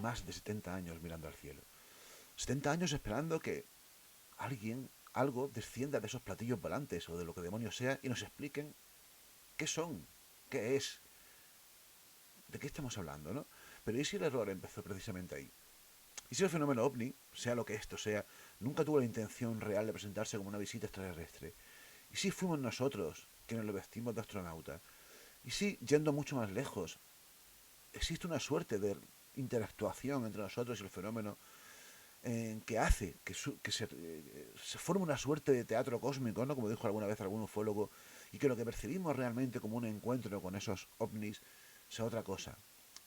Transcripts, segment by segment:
más de 70 años mirando al cielo. 70 años esperando que alguien, algo, descienda de esos platillos volantes o de lo que demonios sea y nos expliquen qué son, qué es, de qué estamos hablando, ¿no? Pero ¿y si el error empezó precisamente ahí? ¿Y si el fenómeno ovni, sea lo que esto sea, nunca tuvo la intención real de presentarse como una visita extraterrestre? ¿Y si fuimos nosotros quienes lo vestimos de astronauta? ¿Y si, yendo mucho más lejos, existe una suerte de interactuación entre nosotros y el fenómeno que hace que se forme una suerte de teatro cósmico, ¿no? Como dijo alguna vez algún ufólogo, y que lo que percibimos realmente como un encuentro con esos ovnis sea otra cosa?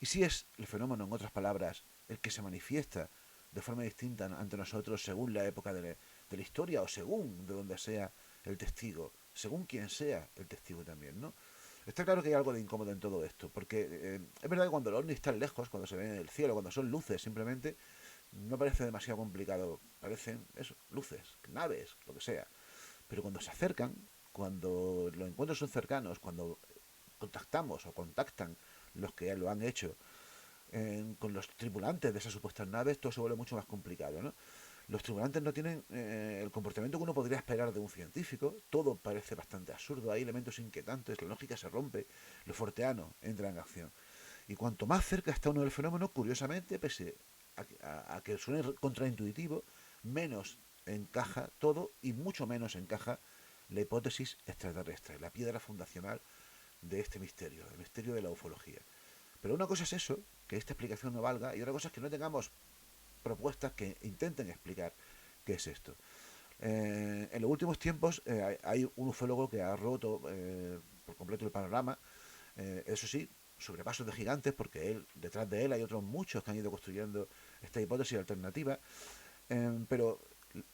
¿Y si es el fenómeno, en otras palabras, el que se manifiesta de forma distinta ante nosotros según la época de la historia o según de donde sea el testigo, según quien sea el testigo también, ¿no? Está claro que hay algo de incómodo en todo esto, porque es verdad que cuando el ovni está lejos, cuando se ve en el cielo, cuando son luces simplemente, no parece demasiado complicado, parecen eso, luces, naves, lo que sea. Pero cuando se acercan, cuando los encuentros son cercanos, cuando contactamos o contactan los que lo han hecho con los tripulantes de esas supuestas naves, todo se vuelve mucho más complicado, ¿no? Los tripulantes no tienen el comportamiento que uno podría esperar de un científico, todo parece bastante absurdo, hay elementos inquietantes, la lógica se rompe, lo forteano entra en acción. Y cuanto más cerca está uno del fenómeno, curiosamente, pese a que suene contraintuitivo, menos encaja todo y mucho menos encaja la hipótesis extraterrestre, la piedra fundacional de este misterio, el misterio de la ufología. Pero una cosa es eso, que esta explicación no valga, y otra cosa es que no tengamos propuestas que intenten explicar qué es esto. En los últimos tiempos hay un ufólogo que ha roto por completo el panorama, eso sí, sobrepasos de gigantes, porque detrás de él hay otros muchos que han ido construyendo esta hipótesis alternativa, pero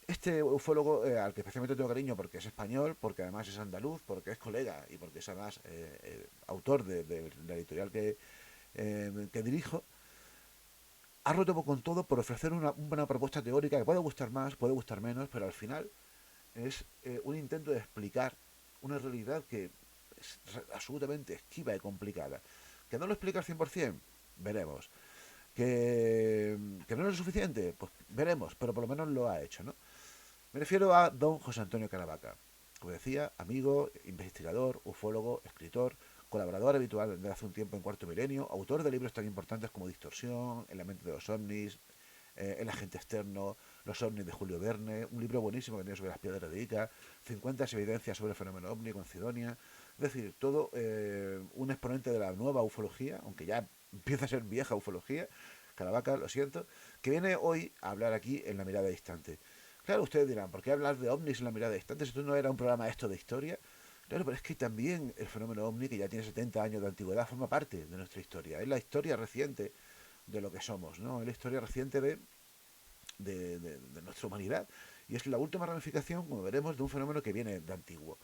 este ufólogo, al que especialmente tengo cariño porque es español, porque además es andaluz, porque es colega y porque es además autor de la editorial que dirijo, ha roto con todo por ofrecer una propuesta teórica que puede gustar más, puede gustar menos, pero al final es un intento de explicar una realidad que es absolutamente esquiva y complicada. ¿Que no lo explica al 100%? Veremos. ¿Que no es lo suficiente? Pues veremos, pero por lo menos lo ha hecho, ¿no? Me refiero a don José Antonio Caravaca. Como decía, amigo, investigador, ufólogo, escritor, colaborador habitual desde hace un tiempo en Cuarto Milenio, autor de libros tan importantes como Distorsión, En la mente de los ovnis, El agente externo, Los ovnis de Julio Verne, un libro buenísimo que tiene sobre las piedras de Ica, 50 evidencias sobre el fenómeno ovni con Sidonia. Es decir, todo un exponente de la nueva ufología, aunque ya empieza a ser vieja ufología, Caravaca, lo siento, que viene hoy a hablar aquí en La mirada distante. Claro, ustedes dirán, ¿por qué hablar de ovnis en La mirada distante si esto no era un programa esto de historia? Claro, pero es que también el fenómeno ovni, que ya tiene 70 años de antigüedad, forma parte de nuestra historia. Es la historia reciente de lo que somos, ¿no? Es la historia reciente de nuestra humanidad. Y es la última ramificación, como veremos, de un fenómeno que viene de antiguo.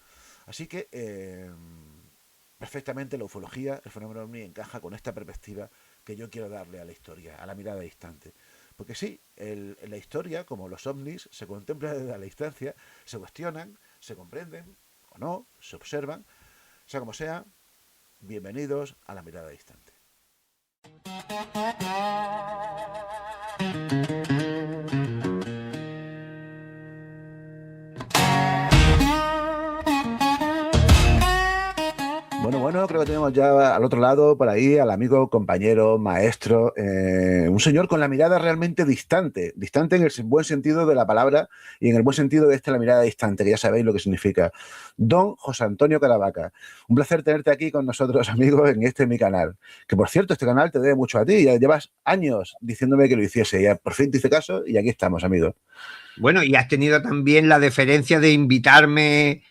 Así que perfectamente la ufología, el fenómeno ovni, encaja con esta perspectiva que yo quiero darle a la historia, a la mirada distante. Porque sí, la historia, como los ovnis, se contempla desde la distancia, se cuestionan, se comprenden o no, se observan, sea como sea, bienvenidos a la mirada distante. Bueno, creo que tenemos ya al otro lado, por ahí, al amigo, compañero, maestro, un señor con la mirada realmente distante, distante en el buen sentido de la palabra y en el buen sentido de la mirada distante, que ya sabéis lo que significa. Don José Antonio Caravaca, un placer tenerte aquí con nosotros, amigos, en mi canal. Que por cierto, este canal te debe mucho a ti, ya llevas años diciéndome que lo hiciese, y por fin te hice caso y aquí estamos, amigo. Bueno, y has tenido también la deferencia de invitarme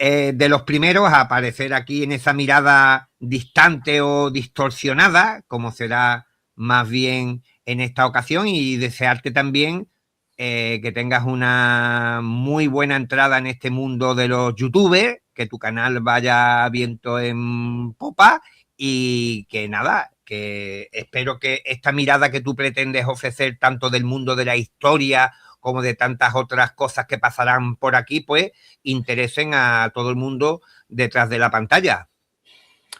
de los primeros a aparecer aquí en esa mirada distante o distorsionada, como será más bien en esta ocasión, y desearte también que tengas una muy buena entrada en este mundo de los youtubers, que tu canal vaya viento en popa y que nada, que espero que esta mirada que tú pretendes ofrecer tanto del mundo de la historia como de tantas otras cosas que pasarán por aquí, pues interesen a todo el mundo detrás de la pantalla.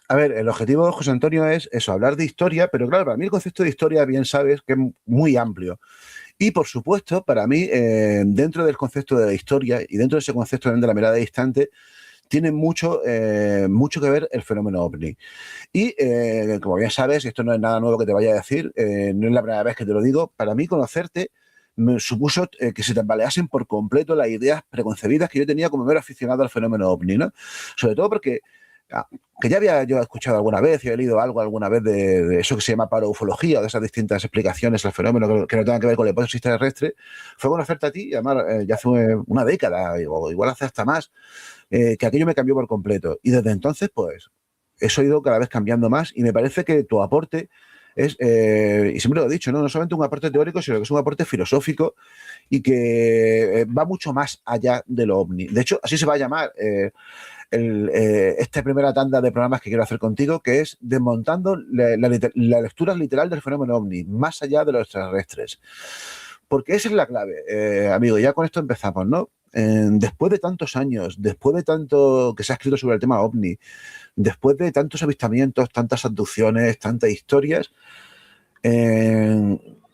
A ver, el objetivo, José Antonio, es eso, hablar de historia, pero claro, para mí el concepto de historia, bien sabes, que es muy amplio. Y por supuesto, para mí, dentro del concepto de la historia y dentro de ese concepto de la mirada distante, tiene mucho que ver el fenómeno ovni. Y como bien sabes, y esto no es nada nuevo que te vaya a decir, no es la primera vez que te lo digo, para mí conocerte me supuso que se tambaleasen por completo las ideas preconcebidas que yo tenía como mero aficionado al fenómeno ovni, ¿no? Sobre todo porque que ya había yo escuchado alguna vez y he leído algo alguna vez de eso que se llama paraufología, o de esas distintas explicaciones al fenómeno que no tengan que ver con la hipótesis terrestre, fue conocerte a ti, y además ya hace una década, o igual hace hasta más, que aquello me cambió por completo. Y desde entonces, pues, eso ha ido cada vez cambiando más y me parece que tu aporte es, y siempre lo he dicho, no solamente un aporte teórico, sino que es un aporte filosófico y que va mucho más allá de lo ovni. De hecho, así se va a llamar esta primera tanda de programas que quiero hacer contigo, que es desmontando la lectura literal del fenómeno ovni, más allá de los extraterrestres. Porque esa es la clave, amigo, ya con esto empezamos, ¿no? Después de tantos años, después de tanto que se ha escrito sobre el tema ovni, después de tantos avistamientos, tantas abducciones, tantas historias,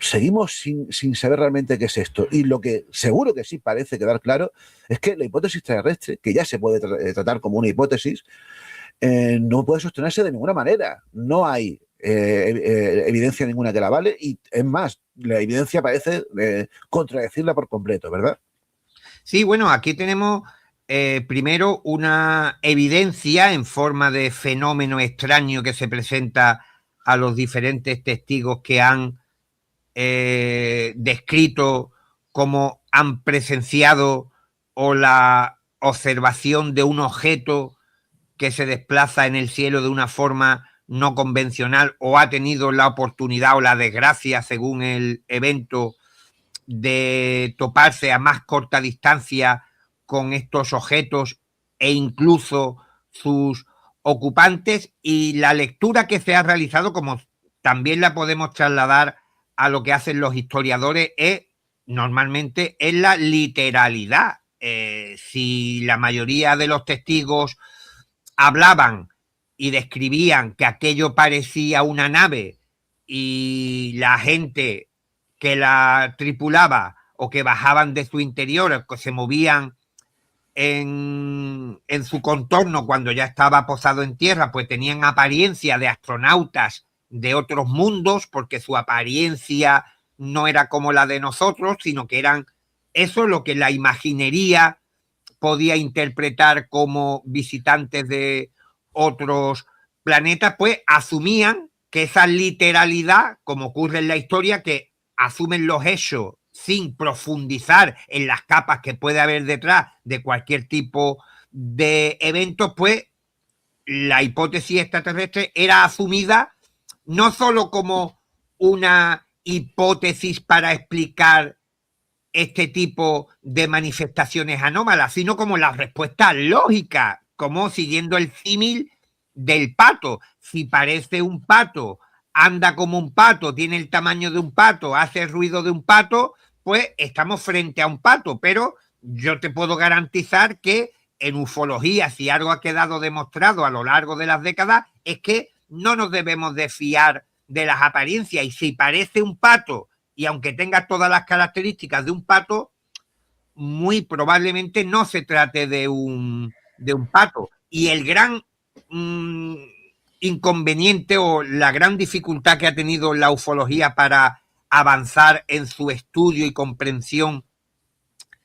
seguimos sin saber realmente qué es esto. Y lo que seguro que sí parece quedar claro es que la hipótesis terrestre, que ya se puede tratar como una hipótesis, no puede sostenerse de ninguna manera. No hay evidencia ninguna que la vale y es más, la evidencia parece contradecirla por completo, ¿verdad? Sí, bueno, aquí tenemos primero una evidencia en forma de fenómeno extraño que se presenta a los diferentes testigos que han descrito cómo han presenciado o la observación de un objeto que se desplaza en el cielo de una forma no convencional o ha tenido la oportunidad o la desgracia, según el evento, de toparse a más corta distancia con estos objetos e incluso sus ocupantes, y la lectura que se ha realizado, como también la podemos trasladar a lo que hacen los historiadores, es normalmente es la literalidad. Si la mayoría de los testigos hablaban y describían que aquello parecía una nave y la gente que la tripulaba o que bajaban de su interior o que se movían en su contorno cuando ya estaba posado en tierra, pues tenían apariencia de astronautas de otros mundos, porque su apariencia no era como la de nosotros, sino que eran eso lo que la imaginería podía interpretar como visitantes de otros planetas, pues asumían que esa literalidad, como ocurre en la historia, que asumen los hechos sin profundizar en las capas que puede haber detrás de cualquier tipo de eventos, pues la hipótesis extraterrestre era asumida no solo como una hipótesis para explicar este tipo de manifestaciones anómalas, sino como la respuesta lógica, como siguiendo el símil del pato. Si parece un pato, anda como un pato, tiene el tamaño de un pato, hace el ruido de un pato, pues estamos frente a un pato. Pero yo te puedo garantizar que en ufología, si algo ha quedado demostrado a lo largo de las décadas, es que no nos debemos de fiar de las apariencias. Y si parece un pato, y aunque tenga todas las características de un pato, muy probablemente no se trate de un pato. Y el gran inconveniente o la gran dificultad que ha tenido la ufología para avanzar en su estudio y comprensión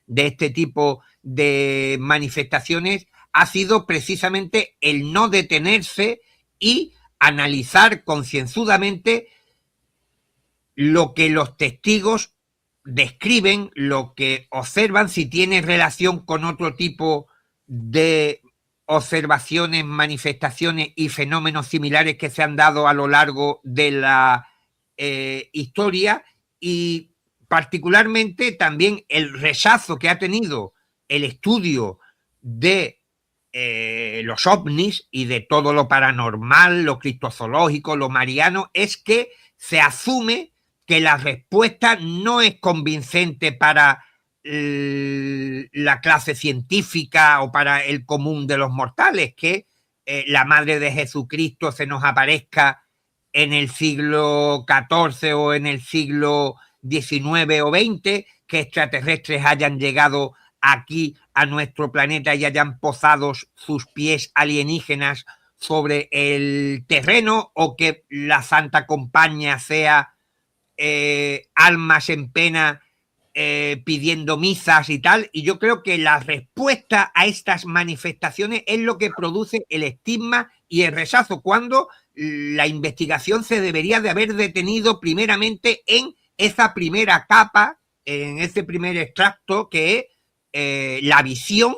de este tipo de manifestaciones ha sido precisamente el no detenerse y analizar concienzudamente lo que los testigos describen, lo que observan, si tiene relación con otro tipo de observaciones, manifestaciones y fenómenos similares que se han dado a lo largo de la historia, y particularmente también el rechazo que ha tenido el estudio de los ovnis y de todo lo paranormal, lo criptozoológico, lo mariano, es que se asume que la respuesta no es convincente para la clase científica o para el común de los mortales, que la madre de Jesucristo se nos aparezca en el siglo XIV o en el siglo XIX o XX, que extraterrestres hayan llegado aquí a nuestro planeta y hayan posado sus pies alienígenas sobre el terreno, o que la Santa Compañía sea almas en pena pidiendo misas y tal. Y yo creo que la respuesta a estas manifestaciones es lo que produce el estigma y el rechazo, cuando la investigación se debería de haber detenido primeramente en esa primera capa, en ese primer extracto, que es la visión,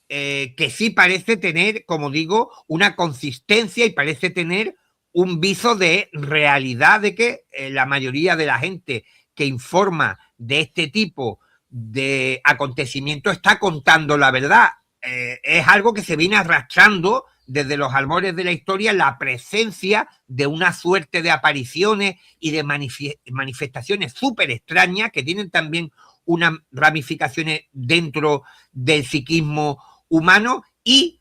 que sí parece tener, como digo, una consistencia y parece tener un viso de realidad, de que la mayoría de la gente que informa de este tipo de acontecimientos está contando la verdad. Es algo que se viene arrastrando desde los albores de la historia, la presencia de una suerte de apariciones y de manifestaciones súper extrañas que tienen también unas ramificaciones dentro del psiquismo humano. Y,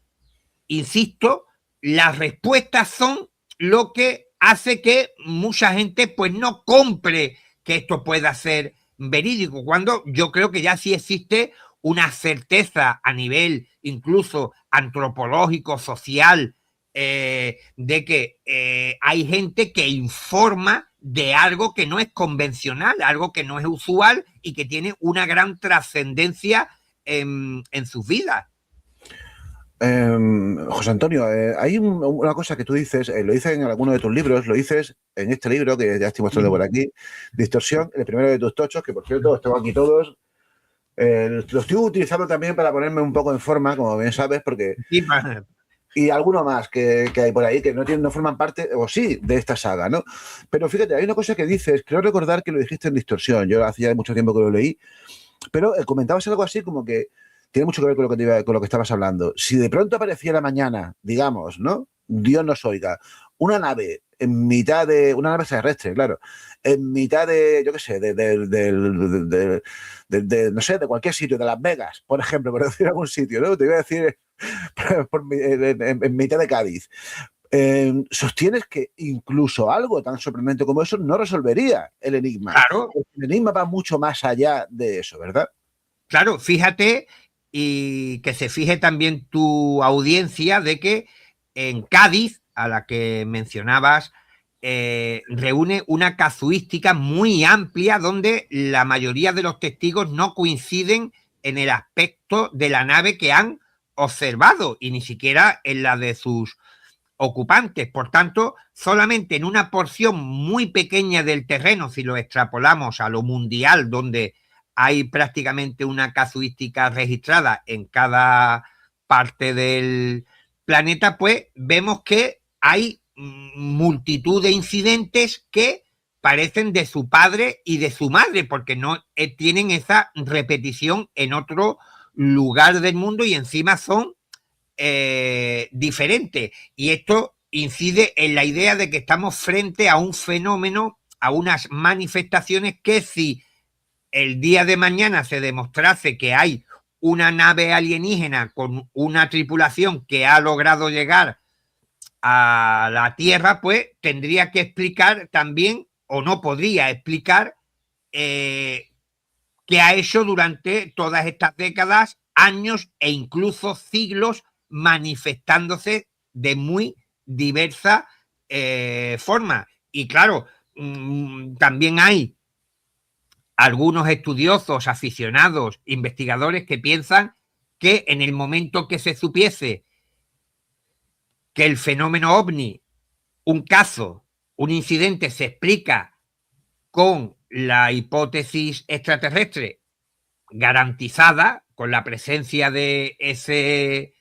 insisto, las respuestas son lo que hace que mucha gente pues no compre que esto pueda ser verídico, cuando yo creo que ya sí existe una certeza a nivel incluso antropológico, social, de que hay gente que informa de algo que no es convencional, algo que no es usual y que tiene una gran trascendencia en sus vidas. José Antonio, hay una cosa que tú dices, lo dices en alguno de tus libros, lo dices en este libro que ya estoy mostrando por aquí, Distorsión, el primero de tus tochos, que por cierto, los tengo aquí todos. Lo estoy utilizando también para ponerme un poco en forma, como bien sabes, porque... Sí, y alguno más que hay por ahí que no forman parte, o sí, de esta saga, ¿no? Pero fíjate, hay una cosa que dices, creo recordar que lo dijiste en Distorsión, yo hacía mucho tiempo que lo leí, pero comentabas algo así como que tiene mucho que ver con con lo que estabas hablando. Si de pronto apareciera mañana, digamos, ¿no? Dios nos oiga, una nave en mitad de... Una nave terrestre, claro. En mitad de, yo qué sé, no sé, de cualquier sitio, de Las Vegas, por ejemplo, por decir algún sitio, ¿no? Te iba a decir en mitad de Cádiz. Sostienes que incluso algo tan sorprendente como eso no resolvería el enigma. claro. El enigma va mucho más allá de eso, ¿verdad? Claro, fíjate, y que se fije también tu audiencia, de que en Cádiz, a la que mencionabas, reúne una casuística muy amplia donde la mayoría de los testigos no coinciden en el aspecto de la nave que han observado, y ni siquiera en la de sus ocupantes. Por tanto, solamente en una porción muy pequeña del terreno, si lo extrapolamos a lo mundial, donde hay prácticamente una casuística registrada en cada parte del planeta, pues vemos que hay multitud de incidentes que parecen de su padre y de su madre, porque no tienen esa repetición en otro lugar del mundo, y encima son diferente. Y esto incide en la idea de que estamos frente a un fenómeno, a unas manifestaciones que, si el día de mañana se demostrase que hay una nave alienígena con una tripulación que ha logrado llegar a la Tierra, pues tendría que explicar también, o no podría explicar, qué ha hecho durante todas estas décadas, años e incluso siglos, manifestándose de muy diversa forma. Y claro, también hay algunos estudiosos, aficionados, investigadores que piensan que en el momento que se supiese que el fenómeno ovni, un caso, un incidente, se explica con la hipótesis extraterrestre garantizada, con la presencia de ese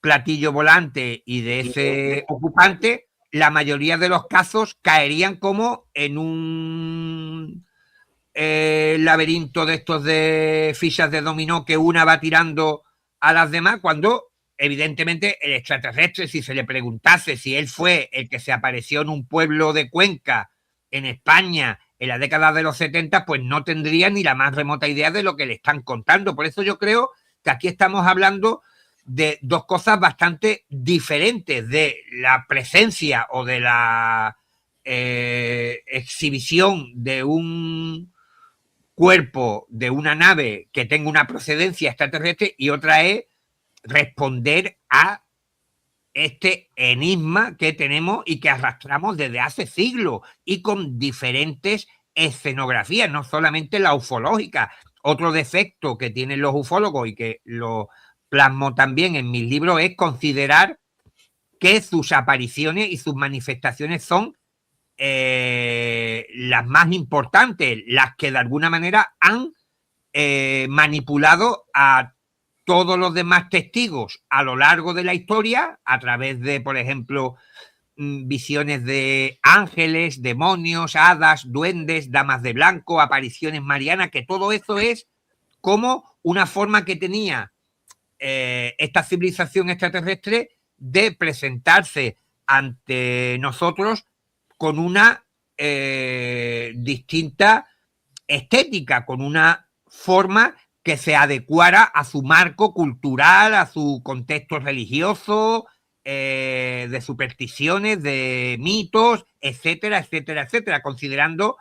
platillo volante y de ese ocupante, la mayoría de los casos caerían como en un laberinto de estos de fichas de dominó, que una va tirando a las demás, cuando evidentemente el extraterrestre, si se le preguntase si él fue el que se apareció en un pueblo de Cuenca, en España, en la década de los 70, pues no tendría ni la más remota idea de lo que le están contando. Por eso yo creo que aquí estamos hablando de dos cosas bastante diferentes, de la presencia o de la exhibición de un cuerpo, de una nave que tenga una procedencia extraterrestre, y otra es responder a este enigma que tenemos y que arrastramos desde hace siglos, y con diferentes escenografías, no solamente la ufológica. Otro defecto que tienen los ufólogos, y que lo plasmo también en mis libros, es considerar que sus apariciones y sus manifestaciones son las más importantes, las que de alguna manera han manipulado a todos los demás testigos a lo largo de la historia, a través de, por ejemplo, visiones de ángeles, demonios, hadas, duendes, damas de blanco, apariciones marianas, que todo eso es como una forma que tenía esta civilización extraterrestre de presentarse ante nosotros con una distinta estética, con una forma que se adecuara a su marco cultural, a su contexto religioso, de supersticiones, de mitos, etcétera, etcétera, etcétera, considerando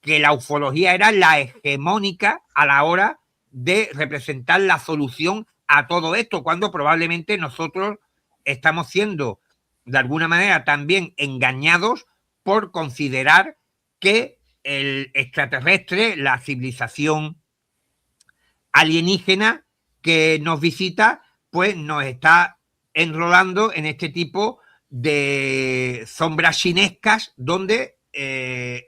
que la ufología era la hegemónica a la hora de representar la solución a todo esto, cuando probablemente nosotros estamos siendo de alguna manera también engañados por considerar que el extraterrestre, la civilización alienígena que nos visita, pues nos está enrolando en este tipo de sombras chinescas, donde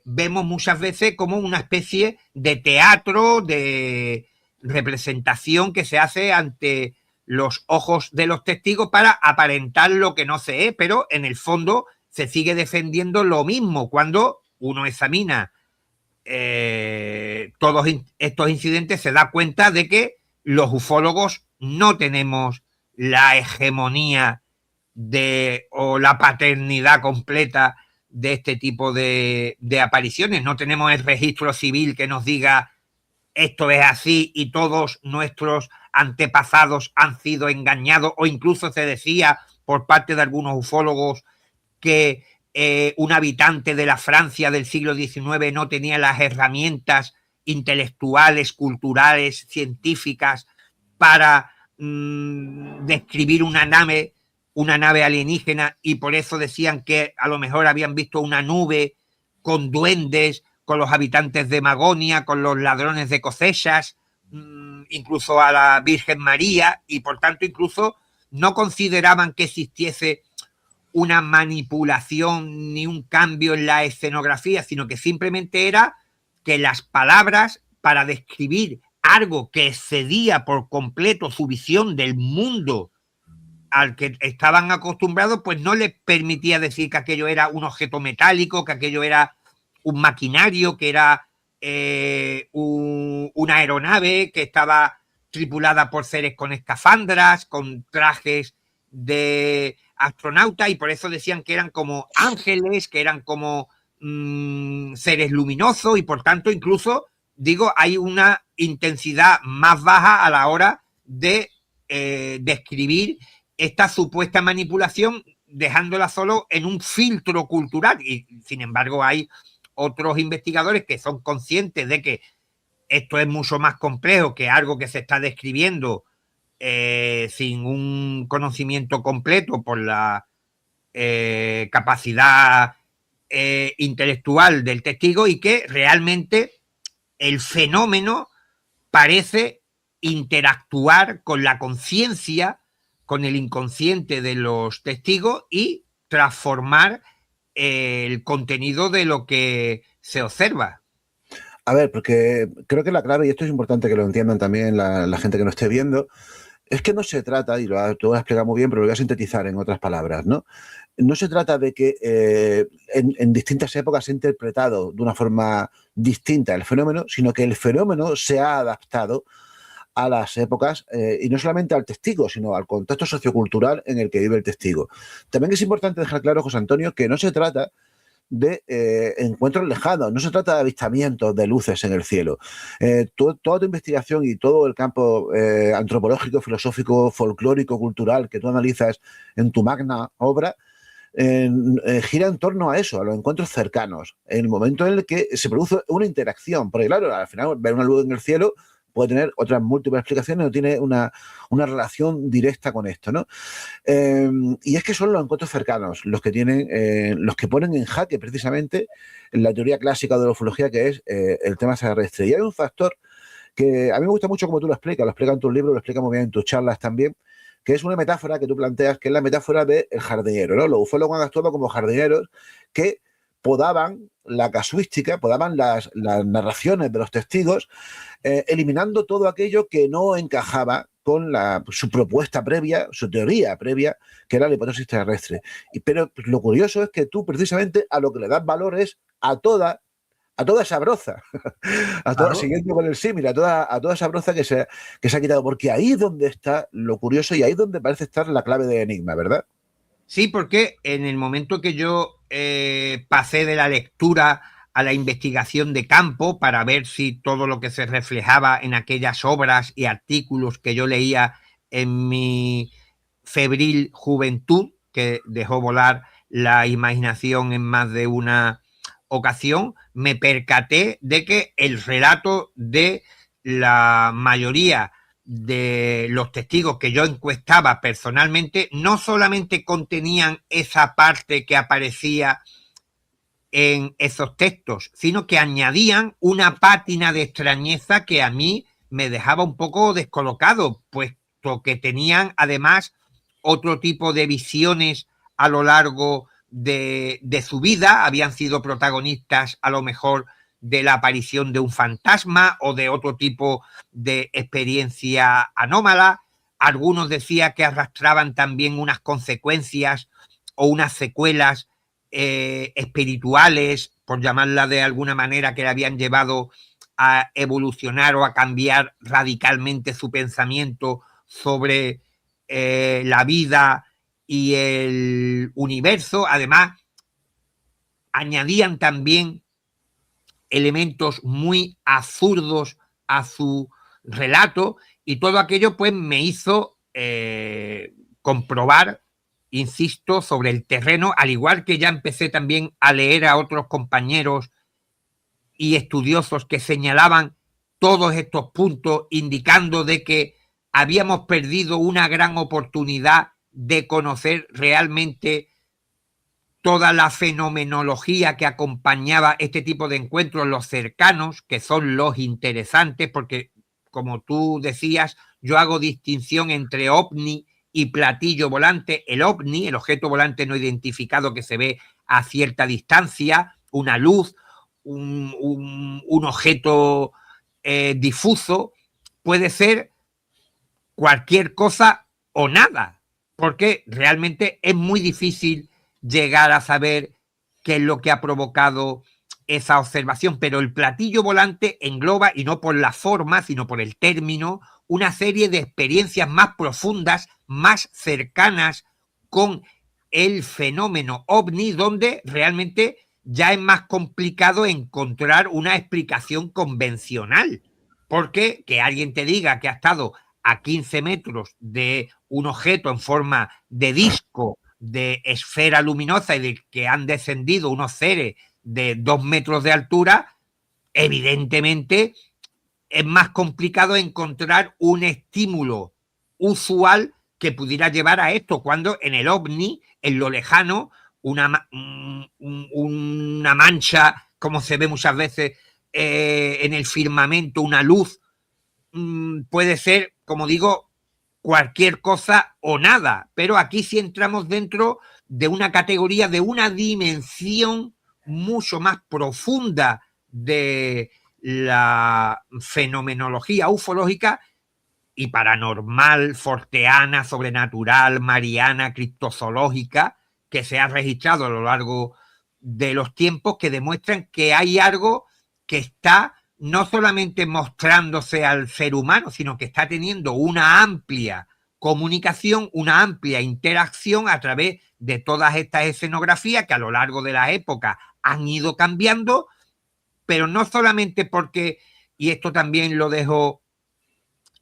vemos muchas veces como una especie de teatro, de representación que se hace ante los ojos de los testigos para aparentar lo que no se es, pero en el fondo se sigue defendiendo lo mismo cuando uno examina todos estos incidentes, se da cuenta de que los ufólogos no tenemos la hegemonía o la paternidad completa de este tipo de apariciones. No tenemos el registro civil que nos diga esto es así y todos nuestros antepasados han sido engañados, o incluso se decía por parte de algunos ufólogos que un habitante de la Francia del siglo XIX no tenía las herramientas intelectuales, culturales, científicas para describir una nave alienígena, y por eso decían que a lo mejor habían visto una nube con duendes, con los habitantes de Magonia, con los ladrones de cosechas, incluso a la Virgen María, y por tanto incluso no consideraban que existiese una manipulación ni un cambio en la escenografía, sino que simplemente era que las palabras para describir algo que excedía por completo su visión del mundo al que estaban acostumbrados, pues no les permitía decir que aquello era un objeto metálico, que aquello era un maquinario, que era una aeronave que estaba tripulada por seres con escafandras, con trajes de astronauta, y por eso decían que eran como ángeles, que eran como seres luminosos, y por tanto incluso, digo, hay una intensidad más baja a la hora de describir esta supuesta manipulación, dejándola solo en un filtro cultural. Y sin embargo hay otros investigadores que son conscientes de que esto es mucho más complejo que algo que se está describiendo sin un conocimiento completo por la capacidad intelectual del testigo, y que realmente el fenómeno parece interactuar con la conciencia, con el inconsciente de los testigos, y transformar el contenido de lo que se observa. A ver, porque creo que la clave, y esto es importante que lo entiendan también la gente que nos esté viendo, es que no se trata, y te voy a explicar muy bien, pero lo voy a sintetizar en otras palabras, ¿no? No se trata de que en distintas épocas se ha interpretado de una forma distinta el fenómeno, sino que el fenómeno se ha adaptado a las épocas, y no solamente al testigo, sino al contexto sociocultural en el que vive el testigo. También es importante dejar claro, José Antonio, que no se trata de encuentros lejanos, no se trata de avistamientos de luces en el cielo. Toda tu investigación y todo el campo antropológico, filosófico, folclórico, cultural que tú analizas en tu magna obra, gira en torno a eso, a los encuentros cercanos, en el momento en el que se produce una interacción, porque claro, al final ver una luz en el cielo puede tener otras múltiples explicaciones, no tiene una relación directa con esto, ¿no? Y es que son los encuentros cercanos los que tienen, los que ponen en jaque precisamente la teoría clásica de la ufología, que es el tema extraterrestre. Y hay un factor que a mí me gusta mucho como tú lo explicas en tus libros, lo explicas muy bien en tus charlas también, que es una metáfora que tú planteas, que es la metáfora del jardinero, ¿no? Los ufólogos han actuado como jardineros que podaban la casuística, podaban las narraciones de los testigos, eliminando todo aquello que no encajaba con su propuesta previa, su teoría previa, que era la hipótesis terrestre. Pero lo curioso es que tú precisamente a lo que le das valor es a toda esa broza, Claro. siguiendo con el símil, a toda esa broza que se ha quitado, porque ahí es donde está lo curioso y ahí es donde parece estar la clave de Enigma, ¿verdad? Sí, porque en el momento que yo pasé de la lectura a la investigación de campo para ver si todo lo que se reflejaba en aquellas obras y artículos que yo leía en mi febril juventud, que dejó volar la imaginación en más de una ocasión, me percaté de que el relato de la mayoría de los testigos que yo encuestaba personalmente no solamente contenían esa parte que aparecía en esos textos, sino que añadían una pátina de extrañeza que a mí me dejaba un poco descolocado, puesto que tenían además otro tipo de visiones a lo largo de su vida, habían sido protagonistas a lo mejor de la aparición de un fantasma o de otro tipo de experiencia anómala. Algunos decían que arrastraban también unas consecuencias o unas secuelas espirituales, por llamarla de alguna manera, que le habían llevado a evolucionar o a cambiar radicalmente su pensamiento sobre la vida y el universo. Además, añadían también elementos muy absurdos a su relato, y todo aquello pues me hizo comprobar, insisto, sobre el terreno, al igual que ya empecé también a leer a otros compañeros y estudiosos que señalaban todos estos puntos, indicando de que habíamos perdido una gran oportunidad de conocer realmente toda la fenomenología que acompañaba este tipo de encuentros, los cercanos, que son los interesantes, porque, como tú decías, yo hago distinción entre ovni y platillo volante. El ovni, el objeto volante no identificado que se ve a cierta distancia, una luz, un objeto difuso, puede ser cualquier cosa o nada, porque realmente es muy difícil llegar a saber qué es lo que ha provocado esa observación, pero el platillo volante engloba, y no por la forma, sino por el término, una serie de experiencias más profundas, más cercanas con el fenómeno ovni, donde realmente ya es más complicado encontrar una explicación convencional, porque que alguien te diga que ha estado a 15 metros de un objeto en forma de disco, de esfera luminosa, y de que han descendido unos seres de 2 metros de altura, evidentemente es más complicado encontrar un estímulo usual que pudiera llevar a esto, cuando en el ovni, en lo lejano, una mancha, como se ve muchas veces en el firmamento, una luz, puede ser, como digo, cualquier cosa o nada, pero aquí sí entramos dentro de una categoría, de una dimensión mucho más profunda de la fenomenología ufológica y paranormal, forteana, sobrenatural, mariana, criptozoológica, que se ha registrado a lo largo de los tiempos, que demuestran que hay algo que está no solamente mostrándose al ser humano, sino que está teniendo una amplia comunicación, una amplia interacción a través de todas estas escenografías que a lo largo de la época han ido cambiando, pero no solamente porque, y esto también lo dejo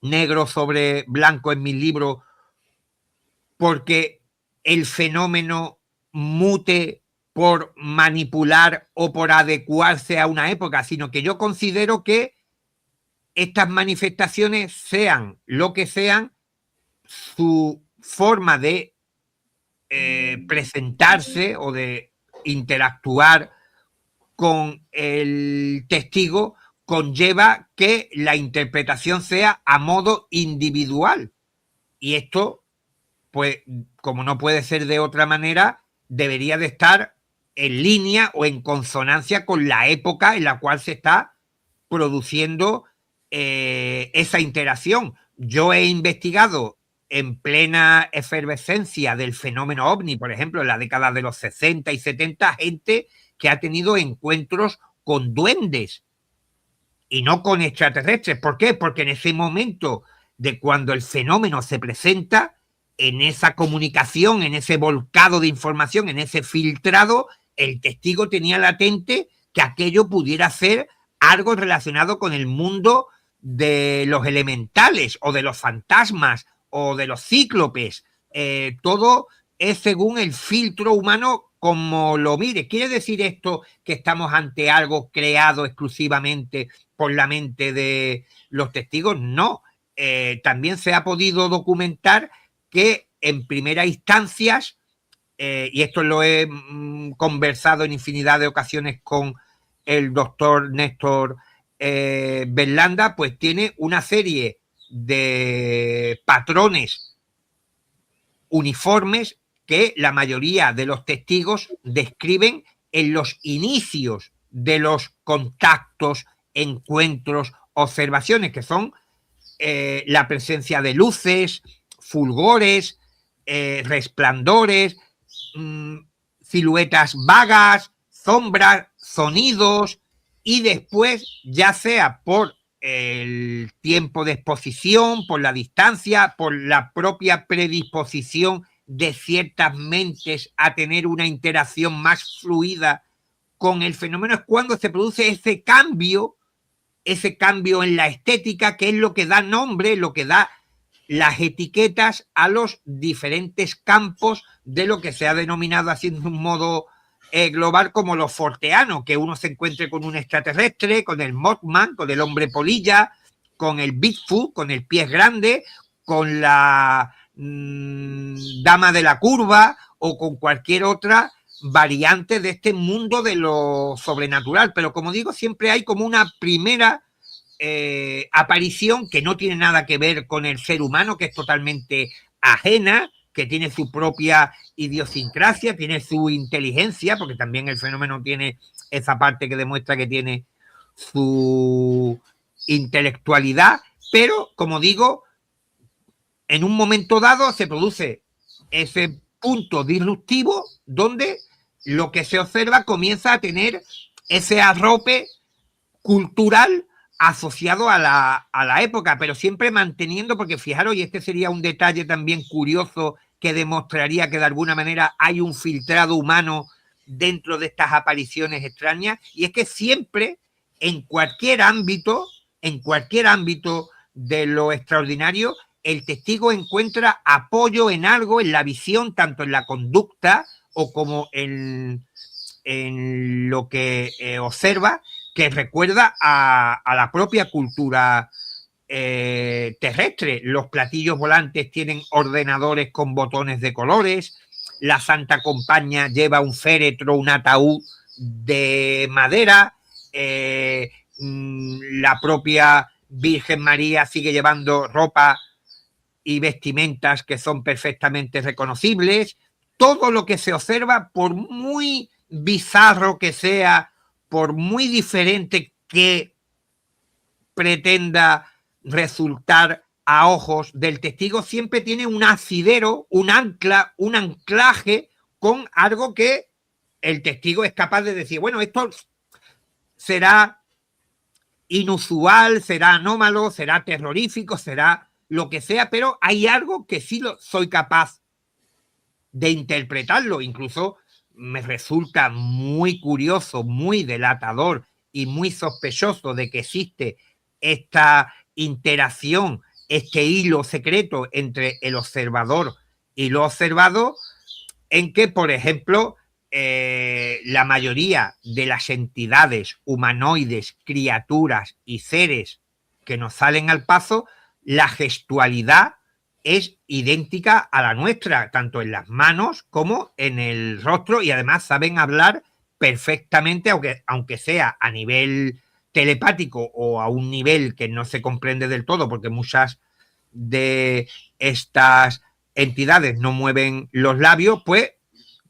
negro sobre blanco en mi libro, porque el fenómeno mute por manipular o por adecuarse a una época, sino que yo considero que estas manifestaciones, sean lo que sean, su forma de presentarse o de interactuar con el testigo conlleva que la interpretación sea a modo individual. Y esto, pues, como no puede ser de otra manera, debería de estar en línea o en consonancia con la época en la cual se está produciendo esa interacción. Yo he investigado en plena efervescencia del fenómeno ovni, por ejemplo, en la década de los 60 y 70, gente que ha tenido encuentros con duendes y no con extraterrestres. ¿Por qué? Porque en ese momento de cuando el fenómeno se presenta, en esa comunicación, en ese volcado de información, en ese filtrado, el testigo tenía latente que aquello pudiera ser algo relacionado con el mundo de los elementales o de los fantasmas o de los cíclopes. Todo es según el filtro humano como lo mire. ¿Quiere decir esto que estamos ante algo creado exclusivamente por la mente de los testigos? No. También se ha podido documentar que en primera instancia, y esto lo he conversado en infinidad de ocasiones con el doctor Néstor Berlanda, pues tiene una serie de patrones uniformes que la mayoría de los testigos describen en los inicios de los contactos, encuentros, observaciones, que son la presencia de luces, fulgores, resplandores, siluetas vagas, sombras, sonidos, y después, ya sea por el tiempo de exposición, por la distancia, por la propia predisposición de ciertas mentes a tener una interacción más fluida con el fenómeno, es cuando se produce ese cambio en la estética, que es lo que da nombre, lo que da las etiquetas a los diferentes campos de lo que se ha denominado, haciendo un modo global, como los forteanos, que uno se encuentre con un extraterrestre, con el Mothman, con el hombre polilla, con el Bigfoot, con el pie grande, con la dama de la curva o con cualquier otra variante de este mundo de lo sobrenatural. Pero como digo, siempre hay como una primera aparición que no tiene nada que ver con el ser humano, que es totalmente ajena, que tiene su propia idiosincrasia, tiene su inteligencia, porque también el fenómeno tiene esa parte que demuestra que tiene su intelectualidad, pero, como digo, en un momento dado se produce ese punto disruptivo donde lo que se observa comienza a tener ese arrope cultural asociado a la época, pero siempre manteniendo, porque fijaros, y este sería un detalle también curioso que demostraría que de alguna manera hay un filtrado humano dentro de estas apariciones extrañas, y es que siempre, en cualquier ámbito de lo extraordinario, el testigo encuentra apoyo en algo, en la visión, tanto en la conducta o como en lo que observa, que recuerda a la propia cultura terrestre. Los platillos volantes tienen ordenadores con botones de colores, la Santa Compañía lleva un féretro, un ataúd de madera, la propia Virgen María sigue llevando ropa y vestimentas que son perfectamente reconocibles. Todo lo que se observa, por muy bizarro que sea, por muy diferente que pretenda resultar a ojos del testigo, siempre tiene un asidero, un ancla, un anclaje con algo que el testigo es capaz de decir, bueno, esto será inusual, será anómalo, será terrorífico, será lo que sea, pero hay algo que sí soy capaz de interpretarlo. Incluso me resulta muy curioso, muy delatador y muy sospechoso de que existe esta interacción, este hilo secreto entre el observador y lo observado, en que, por ejemplo, la mayoría de las entidades humanoides, criaturas y seres que nos salen al paso, la gestualidad es idéntica a la nuestra, tanto en las manos como en el rostro, y además saben hablar perfectamente, aunque sea a nivel telepático o a un nivel que no se comprende del todo, porque muchas de estas entidades no mueven los labios, pues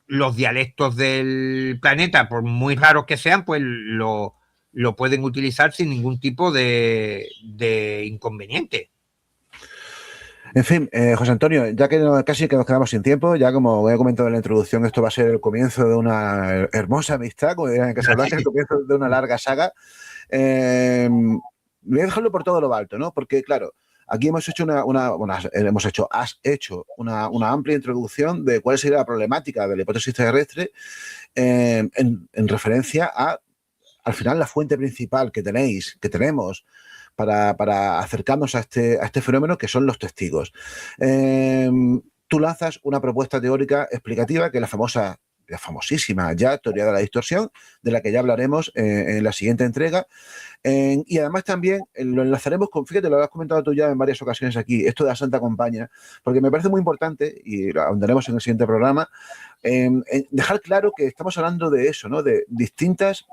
los dialectos del planeta, por muy raros que sean, pues lo pueden utilizar sin ningún tipo de inconveniente. En fin, José Antonio, ya que casi que nos quedamos sin tiempo, ya como he comentado en la introducción, esto va a ser el comienzo de una hermosa amistad, como dirían en Casablanca, el comienzo de una larga saga. Voy a dejarlo por todo lo alto, ¿no? Porque, claro, aquí hemos hecho has hecho una amplia introducción de cuál sería la problemática de la hipótesis terrestre en referencia al final, la fuente principal que tenemos para acercarnos a este fenómeno, que son los testigos. Tú lanzas una propuesta teórica explicativa, que es la famosísima ya teoría de la distorsión, de la que ya hablaremos en la siguiente entrega. Y además también lo enlazaremos con, fíjate, lo has comentado tú ya en varias ocasiones aquí, esto de la Santa Compañía, porque me parece muy importante, y lo ahondaremos en el siguiente programa, dejar claro que estamos hablando de eso, ¿no? De distintas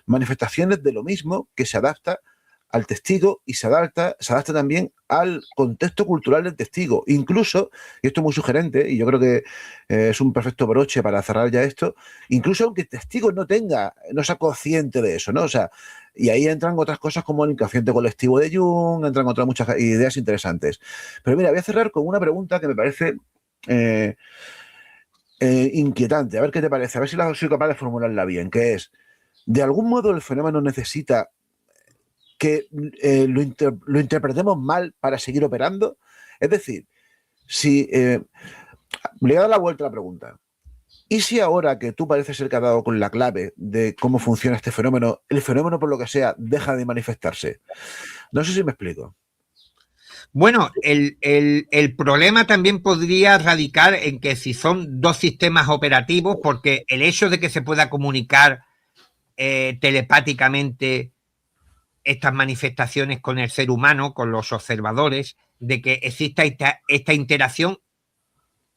manifestaciones de lo mismo que se adapta al testigo y se adapta también al contexto cultural del testigo. Incluso, y esto es muy sugerente, y yo creo que es un perfecto broche para cerrar ya esto, incluso aunque el testigo no sea consciente de eso, ¿no? O sea, y ahí entran otras cosas como el inconsciente colectivo de Jung, entran otras muchas ideas interesantes. Pero mira, voy a cerrar con una pregunta que me parece inquietante. A ver qué te parece, a ver si soy capaz de formularla bien, que es, ¿de algún modo el fenómeno necesita que lo interpretemos mal para seguir operando? Es decir, si le voy a dar la vuelta a la pregunta. ¿Y si ahora que tú pareces ser que has dado con la clave de cómo funciona este fenómeno, el fenómeno por lo que sea deja de manifestarse? No sé si me explico. Bueno, el problema también podría radicar en que si son dos sistemas operativos, porque el hecho de que se pueda comunicar telepáticamente estas manifestaciones con el ser humano, con los observadores, de que exista esta interacción,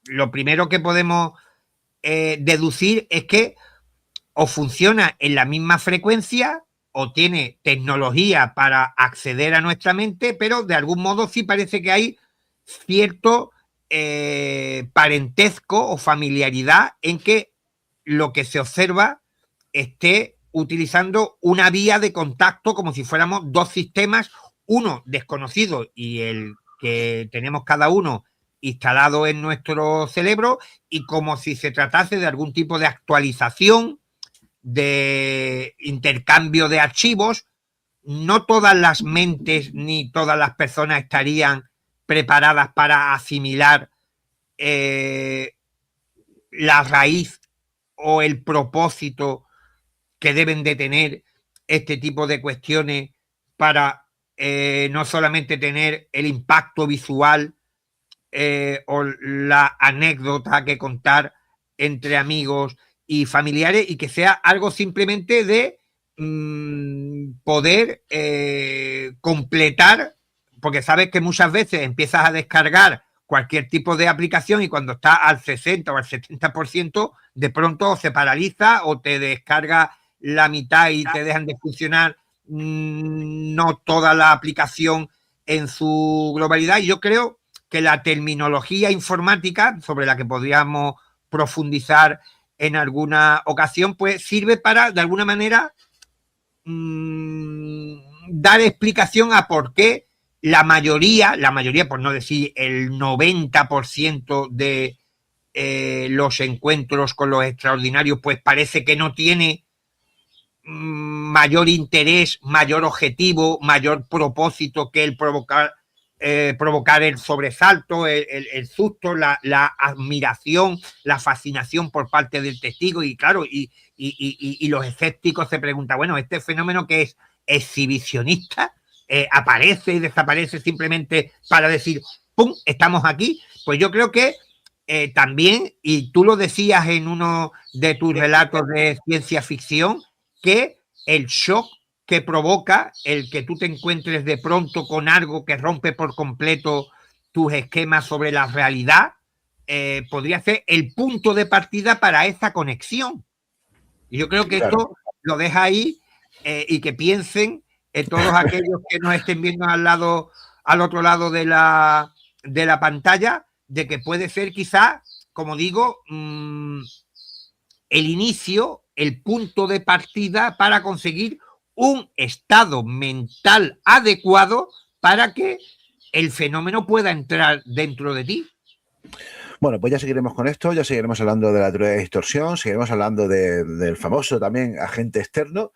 lo primero que podemos deducir es que o funciona en la misma frecuencia o tiene tecnología para acceder a nuestra mente, pero de algún modo sí parece que hay cierto parentesco o familiaridad en que lo que se observa esté utilizando una vía de contacto como si fuéramos dos sistemas, uno desconocido y el que tenemos cada uno instalado en nuestro cerebro, y como si se tratase de algún tipo de actualización, de intercambio de archivos. No todas las mentes ni todas las personas estarían preparadas para asimilar la raíz o el propósito que deben de tener este tipo de cuestiones para no solamente tener el impacto visual o la anécdota que contar entre amigos y familiares, y que sea algo simplemente de poder completar, porque sabes que muchas veces empiezas a descargar cualquier tipo de aplicación y cuando está al 60 o al 70% de pronto se paraliza o te descarga la mitad y te dejan de funcionar no toda la aplicación en su globalidad. Y yo creo que la terminología informática, sobre la que podríamos profundizar en alguna ocasión, pues sirve para, de alguna manera, dar explicación a por qué la mayoría, por no decir el 90% de los encuentros con los extraordinarios, pues parece que no tiene mayor interés, mayor objetivo, mayor propósito que el provocar provocar el sobresalto, el susto, la admiración, la fascinación por parte del testigo. Y claro, y los escépticos se preguntan, bueno, este fenómeno que es exhibicionista, aparece y desaparece simplemente para decir, ¡pum!, estamos aquí. Pues yo creo que también, y tú lo decías en uno de tus relatos de ciencia ficción, que el shock que provoca el que tú te encuentres de pronto con algo que rompe por completo tus esquemas sobre la realidad, podría ser el punto de partida para esa conexión. Y yo creo que esto lo deja ahí, y que piensen todos aquellos que nos estén viendo al otro lado de la pantalla, de que puede ser quizá, como digo, el inicio, el punto de partida para conseguir un estado mental adecuado para que el fenómeno pueda entrar dentro de ti. Bueno, pues ya seguiremos con esto, ya seguiremos hablando de la teoría de distorsión, seguiremos hablando del famoso también agente externo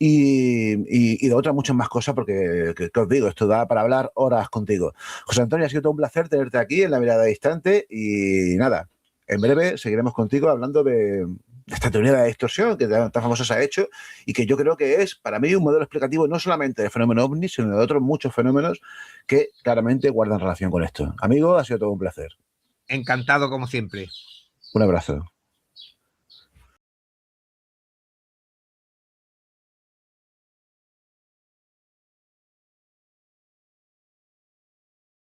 y de otras muchas más cosas, porque que os digo, esto da para hablar horas contigo. José Antonio, ha sido todo un placer tenerte aquí en La Mirada Distante y nada, en breve seguiremos contigo hablando de esta teoría de la distorsión que tan famosa se ha hecho y que yo creo que es para mí un modelo explicativo no solamente del fenómeno OVNI, sino de otros muchos fenómenos que claramente guardan relación con esto. Amigo, ha sido todo un placer. Encantado como siempre. Un abrazo.